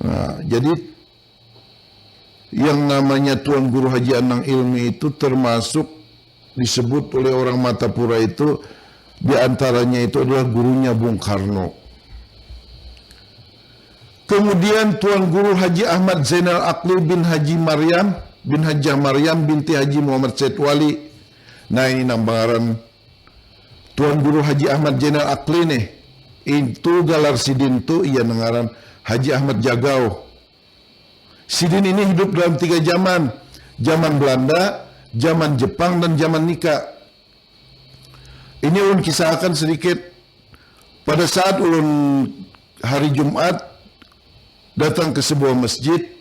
Nah, jadi yang namanya Tuan Guru Haji Anang Ilmi itu termasuk disebut oleh orang Matapura itu, diantaranya itu adalah gurunya Bung Karno. Kemudian Tuan Guru Haji Ahmad Zainal Aqli bin Haji Maryam binti Haji Muhammad Said Wali. Nah, ini nambaran Tuan Guru Haji Ahmad Zainal Aqli nih. Itu galar sidin tu ia nengaran Haji Ahmad Jagau. Sidin ini hidup dalam 3 zaman. Zaman Belanda, zaman Jepang, dan zaman Nika. Ini ulun kisahkan sedikit. Pada saat ulun hari Jumat datang ke sebuah masjid.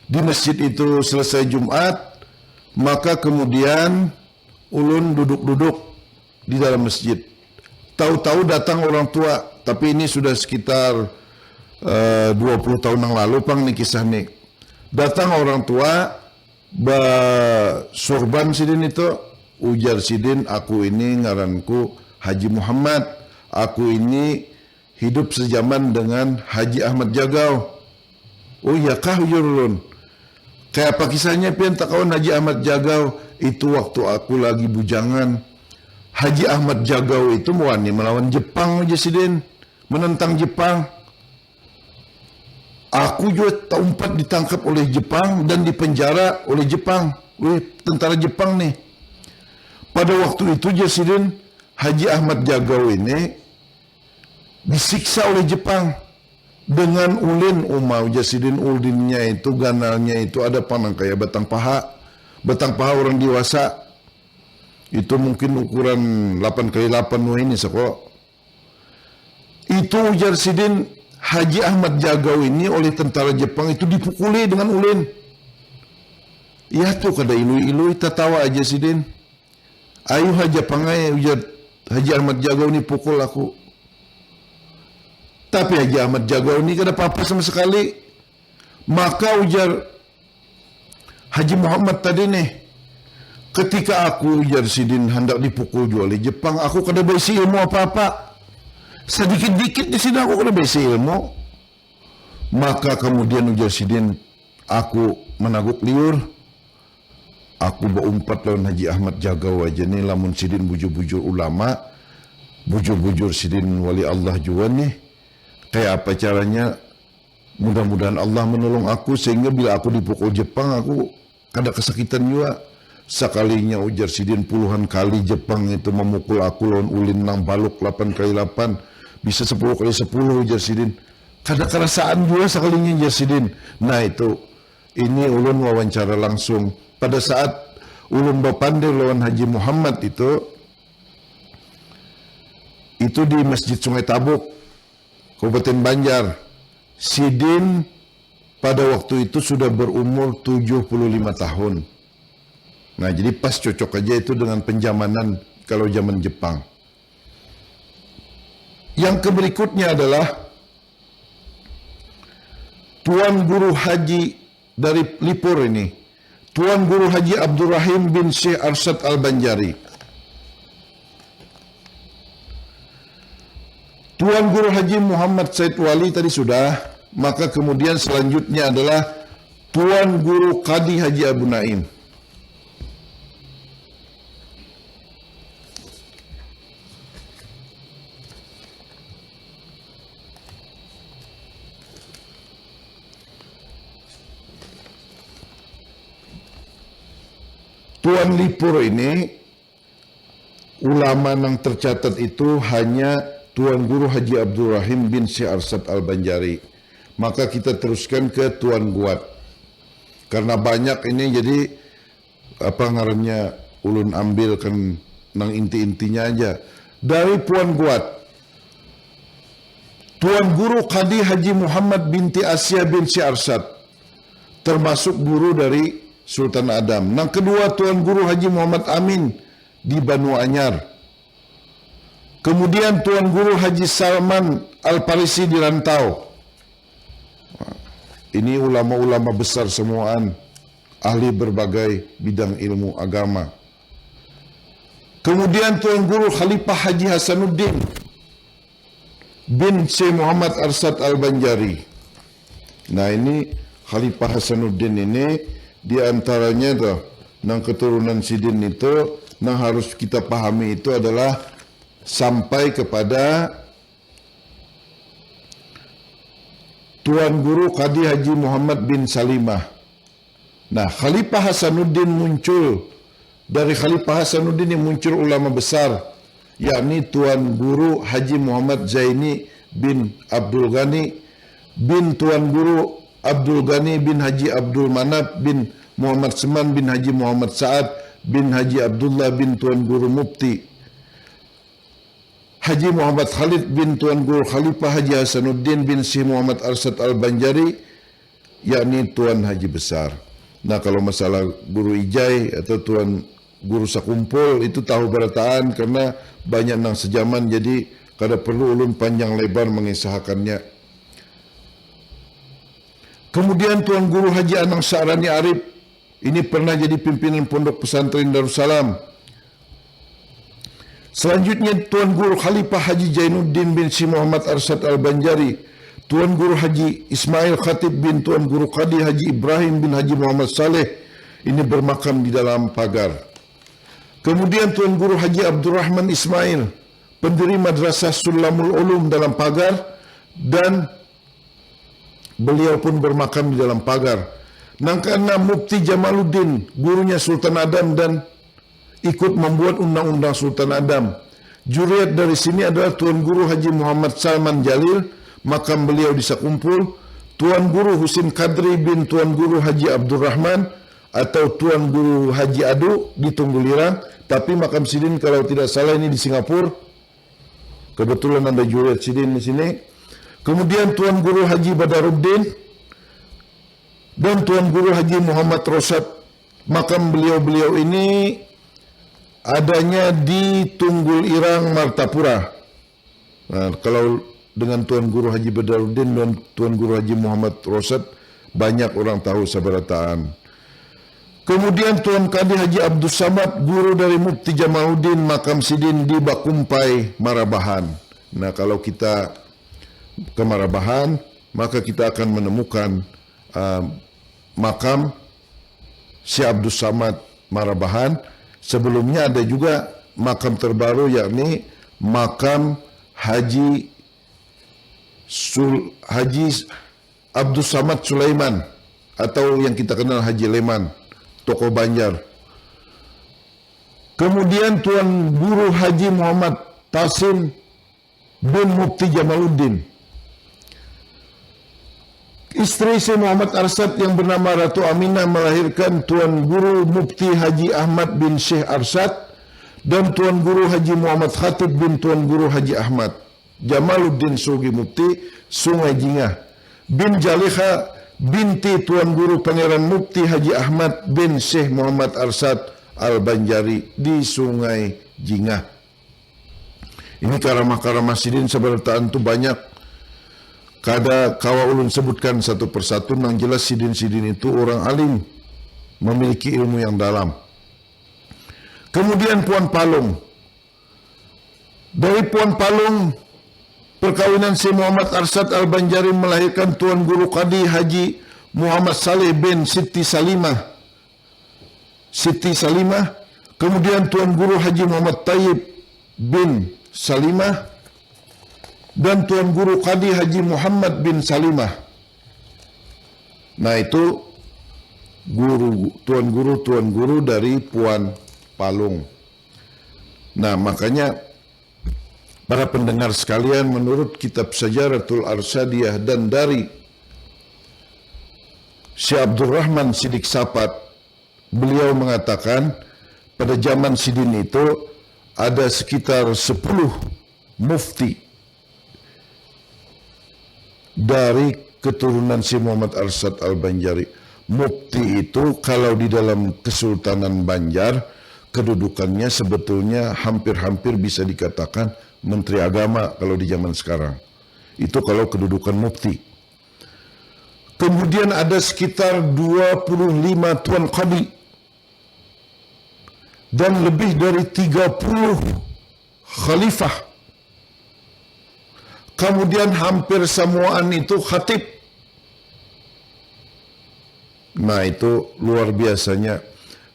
Di masjid itu selesai Jumat, Maka kemudian ulun duduk-duduk di dalam masjid. Tahu-tahu datang orang tua, tapi ini sudah sekitar 20 tahun yang lalu pang nih kisah nih. Datang orang tua sorban sidin itu, ujar sidin, aku ini ngaranku Haji Muhammad, aku ini hidup sejaman dengan Haji Ahmad Jagau. Oh iya kah, ujar ulun. Kayak apa kisahnya pian tak kawan Haji Ahmad Jagau? Itu waktu aku lagi bujangan. Haji Ahmad Jagau itu wani melawan Jepang aja sidin, menentang Jepang. Aku juga tempat ditangkap oleh Jepang dan dipenjara oleh Jepang, oleh tentara Jepang nih. Pada waktu itu Jasidin, Haji Ahmad Jagau ini disiksa oleh Jepang dengan ulin umau. Jasidin ulinnya itu, ganalnya itu ada panang kayak batang paha orang dewasa. Itu mungkin ukuran 8x8 ini sekok. Itu ujar sidin, Haji Ahmad Jagau ini oleh tentara Jepang itu dipukuli dengan ulin. Ya tuh kada ilu-ilu tawa aja sidin. Ayo Haji Pangai, ujar Haji Ahmad Jagau ini pukul aku. Tapi Haji Ahmad Jagau ini kada apa-apa sama sekali. Maka ujar Haji Muhammad tadi nih, ketika aku ujar sidin hendak dipukul juga oleh Jepang, aku kada berisi ilmu apa-apa. Sedikit-dikit di sini aku kada berisi ilmu. Maka kemudian ujar sidin, aku menaguk liur. Aku berumpat lawan Haji Ahmad Jagau aja nih, lamun sidin bujur-bujur ulama, bujur-bujur sidin wali Allah juga nih. Kayak apa caranya? Mudah-mudahan Allah menolong aku sehingga bila aku dipukul Jepang, aku kada kesakitan juga. Sekalinya ujar sidin puluhan kali Jepang itu memukul aku lawan ulin nang baluk 8x8, bisa 10x10 ujar sidin. Kada kerasaan juga sekalinya ujar sidin. Nah itu, ini ulun wawancara langsung pada saat ulun bapandai lawan Haji Muhammad itu di Masjid Sungai Tabuk, Kabupaten Banjar. Sidin pada waktu itu sudah berumur 75 tahun. Nah, jadi pas cocok aja itu dengan penjamanan kalau zaman Jepang. Yang berikutnya adalah Tuan Guru Haji dari Lipur ini, Tuan Guru Haji Abdurrahim bin Syekh Arsyad Al-Banjari. Tuan Guru Haji Muhammad Said Wali tadi sudah, maka kemudian selanjutnya adalah Tuan Guru Qadi Haji Abu Naim. Tuan Lipur ini, ulama yang tercatat itu hanya Tuan Guru Haji Abdurrahim bin Syekh Arsyad Al-Banjari. Maka kita teruskan ke Tuan Guat. Karena banyak ini jadi apa ngarannya ulun ambil kan nang inti-intinya aja. Dari Tuan Guat, Tuan Guru Qadi Haji Muhammad binti Asia bin Syekh Arsyad, termasuk guru dari Sultan Adam. Yang kedua Tuan Guru Haji Muhammad Amin di Banu Anyar. Kemudian Tuan Guru Haji Salman Al-Parisi di Rantau. Ini ulama-ulama besar semuaan, ahli berbagai bidang ilmu agama. Kemudian Tuan Guru Khalifah Haji Hasanuddin bin Syekh Muhammad Arsyad Al-Banjari. Nah ini Khalifah Hasanuddin ini di antaranya tuh, nang keturunan sidin itu, nang harus kita pahami itu adalah sampai kepada Tuan Guru Qadi Haji Muhammad bin Salimah. Nah, Khalifah Hasanuddin muncul. Dari Khalifah Hasanuddin yang muncul ulama besar, yakni Tuan Guru Haji Muhammad Zaini bin Abdul Ghani bin Tuan Guru Abdul Ghani bin Haji Abdul Manaf bin Muhammad Seman bin Haji Muhammad Sa'ad bin Haji Abdullah bin Tuan Guru Mufti Haji Muhammad Khalid bin Tuan Guru Khalifah Haji Hasanuddin bin Syekh Muhammad Arsyad Al-Banjari, yakni Tuan Haji Besar. Nah kalau masalah guru ijai atau tuan guru sakumpul itu tahu berataan karena banyak nang sejaman, jadi kada perlu ulun panjang lebar mengisahkannya. Kemudian Tuan Guru Haji Anang Sa'rani Arif, ini pernah jadi pimpinan Pondok Pesantren Darussalam. Selanjutnya Tuan Guru Khalifah Haji Jainuddin bin Si Muhammad Arsyad Al-Banjari, Tuan Guru Haji Ismail Khatib bin Tuan Guru Qadi Haji Ibrahim bin Haji Muhammad Saleh, ini bermakam di dalam pagar. Kemudian Tuan Guru Haji Abdurrahman Ismail, pendiri Madrasah Sulamul Ulum dalam pagar, dan beliau pun bermakam di dalam pagar. Nang keenam Mufti Jamaluddin, gurunya Sultan Adam dan ikut membuat undang-undang Sultan Adam. Juriat dari sini adalah Tuan Guru Haji Muhammad Salman Jalil, makam beliau di Sakumpul. Tuan Guru Husin Kadri bin Tuan Guru Haji Abdurrahman atau Tuan Guru Haji Adu di Tunggulirang, tapi makam Sidin kalau tidak salah ini di Singapura. Kebetulan ada juriat Sidin di sini. Kemudian Tuan Guru Haji Badaruddin dan Tuan Guru Haji Muhammad Rosad. Makam beliau-beliau ini adanya di Tunggul Irang, Martapura. Nah, kalau dengan Tuan Guru Haji Badaruddin dan Tuan Guru Haji Muhammad Rosad, banyak orang tahu sabarataan. Kemudian Tuan Kadi Haji Abdus Samad, guru dari Mufti Jamaluddin, makam Sidin di Bakumpai, Marabahan. Nah, kalau kita ke Marabahan, maka kita akan menemukan makam Si Abdus Samad Marabahan. Sebelumnya ada juga makam terbaru, yakni makam Haji Abdus Samad Sulaiman atau yang kita kenal Haji Leman, tokoh Banjar. Kemudian Tuan Guru Haji Muhammad Tasim bin Mufti Jamaluddin. Istri Syekh Muhammad Arsyad yang bernama Ratu Aminah melahirkan Tuan Guru Mufti Haji Ahmad bin Syekh Arsyad dan Tuan Guru Haji Muhammad Khatib bin Tuan Guru Haji Ahmad Jamaluddin Sugi Mufti Sungai Jingah bin Jalikha binti Tuan Guru Pangeran Mufti Haji Ahmad bin Syekh Muhammad Arsyad Al-Banjari di Sungai Jingah. Ini karamah-karamah Sidin sabarataan itu banyak. Kada kawa ulun sebutkan satu persatu, nang jelas Sidin-Sidin itu orang alim, memiliki ilmu yang dalam. Kemudian Puan Palung. Dari Puan Palung, perkawinan Syekh Muhammad Arsyad Al-Banjari melahirkan Tuan Guru Qadi Haji Muhammad Saleh bin Siti Salimah. Kemudian Tuan Guru Haji Muhammad Tayyib bin Salimah dan Tuan Guru Qadi Haji Muhammad bin Salimah. Nah itu tuan guru dari Puan Palung. Nah makanya para pendengar sekalian, menurut kitab Sajaratul Arsyadiyah dan dari Syekh Abdurrahman Siddiq Sapat, beliau mengatakan pada zaman Sidin itu ada sekitar 10 mufti dari keturunan Syekh Muhammad Arsyad Al-Banjari. Mufti itu kalau di dalam Kesultanan Banjar, kedudukannya sebetulnya hampir-hampir bisa dikatakan Menteri Agama kalau di zaman sekarang. Itu kalau kedudukan mufti. Kemudian ada sekitar 25 Tuan Qadi dan lebih dari 30 Khalifah. Kemudian hampir semuaan itu khatib. Nah itu luar biasanya.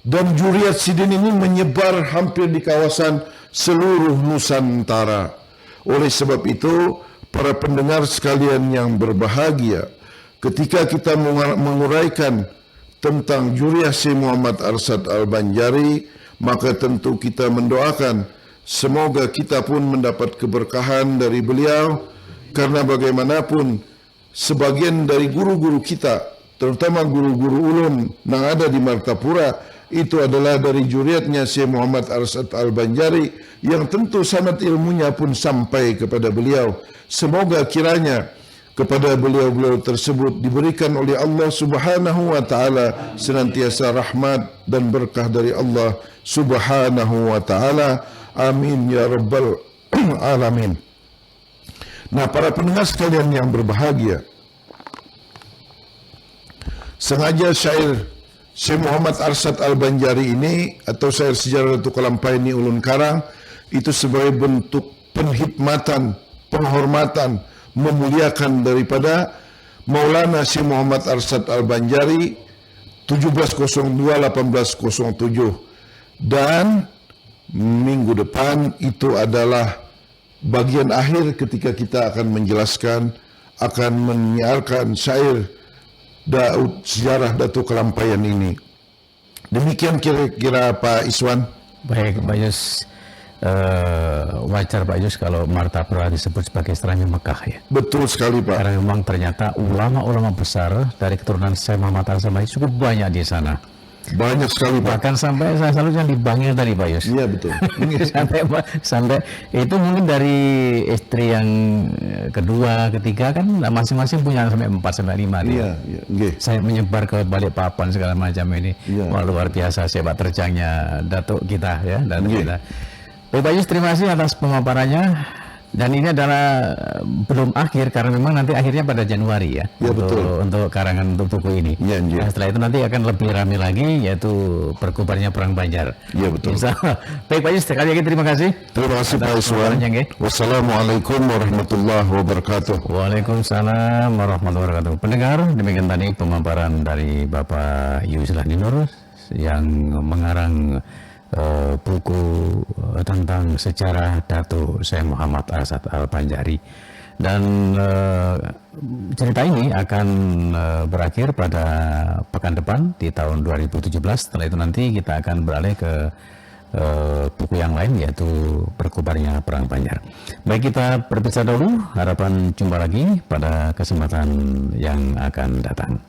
Dan juriat Sidin ini menyebar hampir di kawasan seluruh Nusantara. Oleh sebab itu, para pendengar sekalian yang berbahagia, ketika kita menguraikan tentang juriat Syekh Muhammad Arsyad Al-Banjari, maka tentu kita mendoakan semoga kita pun mendapat keberkahan dari beliau, karena bagaimanapun sebagian dari guru-guru kita, terutama guru-guru ulum yang ada di Martapura, itu adalah dari juriatnya Syekh Muhammad Arsyad Al-Banjari, yang tentu sanad ilmunya pun sampai kepada beliau. Semoga kiranya kepada beliau-beliau tersebut diberikan oleh Allah Subhanahu wa taala senantiasa rahmat dan berkah dari Allah Subhanahu wa taala. Amin ya rabbal alamin. Nah, para pendengar sekalian yang berbahagia, sengaja syair Syekh Muhammad Arsyad Al-Banjari ini atau syair sejarah Datuk Kalampaini Ulun Karang itu sebagai bentuk penghikmatan, penghormatan, memuliakan daripada Maulana Syekh Muhammad Arsyad Al-Banjari 1702-1807, dan minggu depan itu adalah bagian akhir ketika kita akan menjelaskan, akan menyiarkan syair sejarah Datuk Kalampayan ini. Demikian kira-kira Pak Iswan. Baik Pak Yus, wajar Pak Yus kalau Martapura disebut sebagai istilahnya Mekah ya. Betul sekali Pak. Karena memang ternyata ulama-ulama besar dari keturunan Syekh Muhammad Arsyad cukup banyak di sana. Banyak sekali Pak. Bahkan sampai saya selalu yang di Bangil tadi Pak Yus. Iya betul. sampai itu mungkin dari istri yang kedua, ketiga kan masing-masing punya sampai 4 sampai 5 dia. Iya, iya. Saya menyebar ke Balikpapan segala macam ini. Iya. Wah, luar biasa sepak terjangnya Datuk kita ya, Datuk kita. Baik Pak Yus, terima kasih atas pemaparannya. Dan ini adalah belum akhir karena memang nanti akhirnya pada Januari ya, Ya, untuk karangan untuk buku ini. Ya, ya. Nah, setelah itu nanti akan lebih ramai lagi yaitu perkubarnya Perang Banjar. Ya, betul. Baik Pak Yus, sekali lagi terima kasih. Terima kasih Pak Iswan. Wassalamualaikum warahmatullahi wabarakatuh. Waalaikumsalam warahmatullahi wabarakatuh. Pendengar, demikian tadi pemaparan dari Bapak Yuslah Ninur yang mengarang buku tentang sejarah Datuk Syekh Muhammad Arsyad Al-Banjari, dan cerita ini akan berakhir pada pekan depan di tahun 2017. Setelah itu nanti kita akan beralih ke buku yang lain yaitu Perkubarnya Perang Banjar. Baik, kita berpisah dulu, harapan jumpa lagi pada kesempatan yang akan datang.